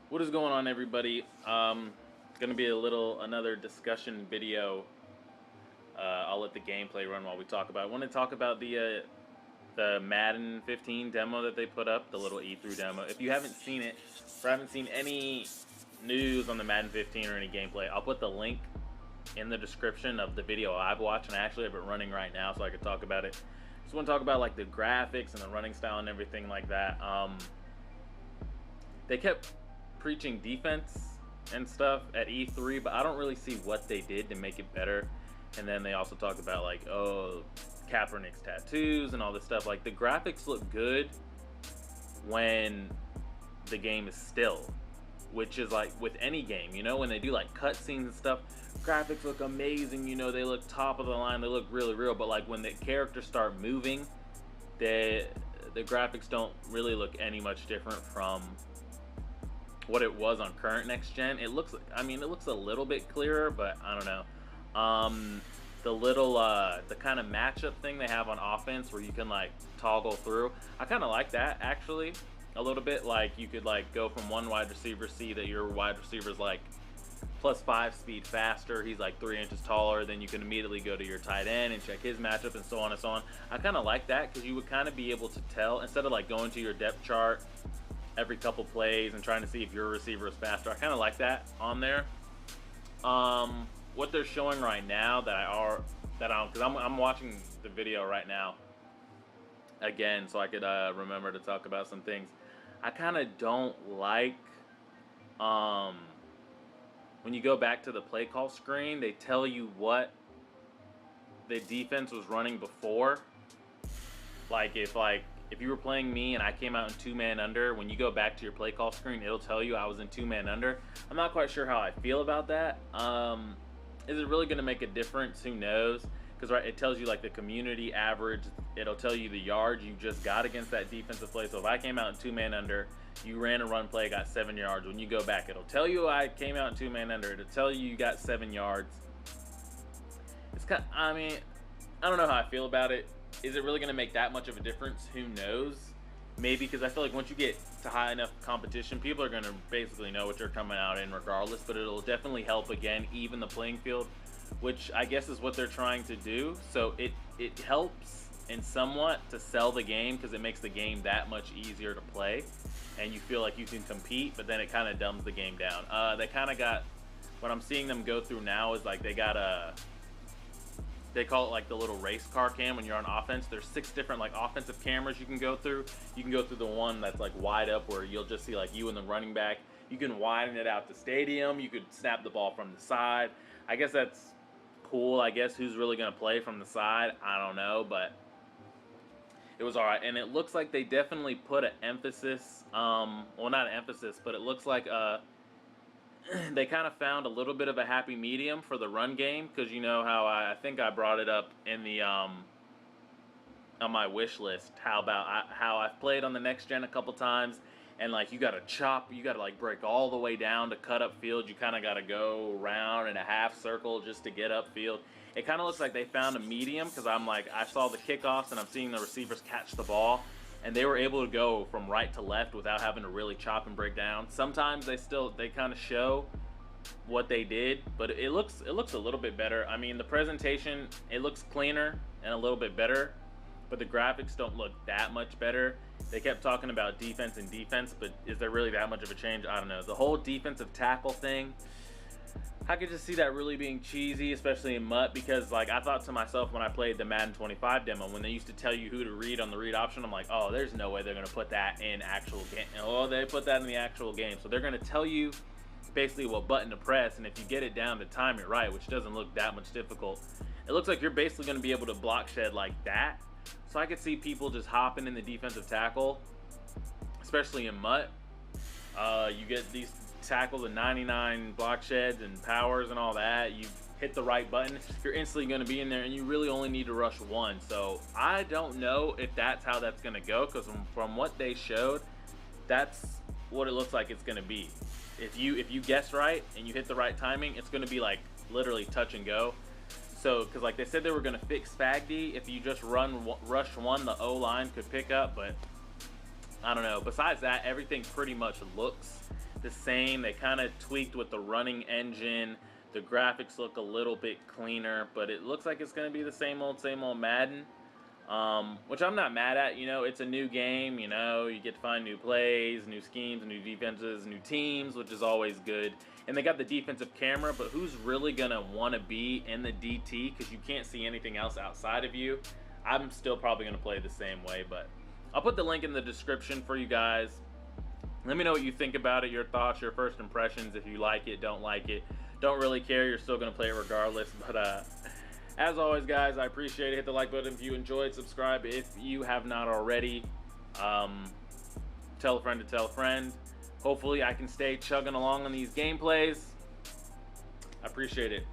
What is going on, everybody? Gonna be another discussion video. I'll let the gameplay run while we talk about it. I want to talk about the Madden 15 demo that they put up, the little E3 demo. If you haven't seen it, or haven't seen any news on the Madden 15 or any gameplay, I'll put the link in the description of the video I've watched, and I actually have it running right now so I could talk about it. Just want to talk about like the graphics and the running style and everything like that. They kept preaching defense and stuff at E3, but I don't really see what they did to make it better. And then they also talked about like, oh, Kaepernick's tattoos and all this stuff. Like, the graphics look good when the game is still, which is like with any game, you know, when they do like cutscenes and stuff, graphics look amazing, you know, they look top of the line, they look really real. But like when the characters start moving, the graphics don't really look any much different from what it was on current next gen. It looks, I mean, it looks a little bit clearer, but I don't know. The kind of matchup thing they have on offense where you can like toggle through, I kind of like that actually a little bit. Like you could like go from one wide receiver, see that your wide receiver's like +5 speed faster, he's like 3 inches taller, then you can immediately go to your tight end and check his matchup and so on and so on. I kind of like that because you would kind of be able to tell, instead of like going to your depth chart every couple plays and trying to see if your receiver is faster. I kind of like that on there. What they're showing right now because I'm watching the video right now again so I could remember to talk about some things. I kind of don't like when you go back to the play call screen, they tell you what the defense was running before. Like if you were playing me and I came out in 2-man under, when you go back to your play call screen, it'll tell you I was in 2-man under. I'm not quite sure how I feel about that. Is it really going to make a difference? Who knows? Because right, it tells you like the community average. It'll tell you the yards you just got against that defensive play. So if I came out in 2-man under, you ran a run play, got 7 yards. When you go back, it'll tell you I came out in 2-man under. It'll tell you you got 7 yards. It's kind of, I mean, I don't know how I feel about it. Is it really going to make that much of a difference? Who knows? Maybe, because I feel like once you get to high enough competition, people are going to basically know what you're coming out in regardless, but it'll definitely help, again, even the playing field, which I guess is what they're trying to do. So it helps in somewhat to sell the game because it makes the game that much easier to play and you feel like you can compete, but then it kind of dumbs the game down. They kind of got, what I'm seeing them go through now is like they got they call it like the little race car cam when you're on offense. There's 6 different like offensive cameras you can go through. You can go through the one that's like wide up where you'll just see like you and the running back. You can widen it out to stadium. You could snap the ball from the side. I guess that's cool. I guess who's really going to play from the side? I don't know, but it was all right. And it looks like they definitely put an emphasis, well, not an emphasis, but it looks like they kind of found a little bit of a happy medium for the run game, because you know how I think I brought it up in the on my wish list, how I've played on the next gen a couple times, and like you got to chop, you got to like break all the way down to cut up field. You kind of got to go round in a half circle just to get up field. It kind of looks like they found a medium, because I'm like, I saw the kickoffs and I'm seeing the receivers catch the ball, and they were able to go from right to left without having to really chop and break down. Sometimes they kind of show what they did, but it looks a little bit better. I mean, the presentation, it looks cleaner and a little bit better, but the graphics don't look that much better. They kept talking about defense and defense, but is there really that much of a change? I don't know. The whole defensive tackle thing, I could just see that really being cheesy, especially in MUT, because like I thought to myself when I played the Madden 25 demo, when they used to tell you who to read on the read option, I'm like, oh, there's no way they're going to put that in actual game. Oh, they put that in the actual game. So they're going to tell you basically what button to press, and if you get it down to time it right, which doesn't look that much difficult, it looks like you're basically going to be able to block shed like that. So I could see people just hopping in the defensive tackle, especially in MUT. You get these tackles and 99 block sheds and powers and all that. You hit the right button, you're instantly going to be in there, and you really only need to rush 1. So I don't know if that's how that's going to go, because from what they showed, that's what it looks like it's going to be. If you guess right and you hit the right timing, it's going to be like literally touch and go. So, because like they said they were going to fix Fagdy, if you just rush 1, the O-line could pick up, but I don't know. Besides that, everything pretty much looks the same. They kind of tweaked with the running engine. The graphics look a little bit cleaner, but it looks like it's going to be the same old Madden. Which I'm not mad at. You know, it's a new game. You know, you get to find new plays, new schemes, new defenses, new teams, which is always good. And they got the defensive camera, but who's really going to want to be in the DT because you can't see anything else outside of you? I'm still probably going to play the same way, but I'll put the link in the description for you guys. Let me know what you think about it, your thoughts, your first impressions. If you like it, don't like it, don't really care, you're still going to play it regardless. But as always, guys, I appreciate it. Hit the like button if you enjoyed. Subscribe if you have not already. Tell a friend to tell a friend. Hopefully I can stay chugging along on these gameplays. I appreciate it.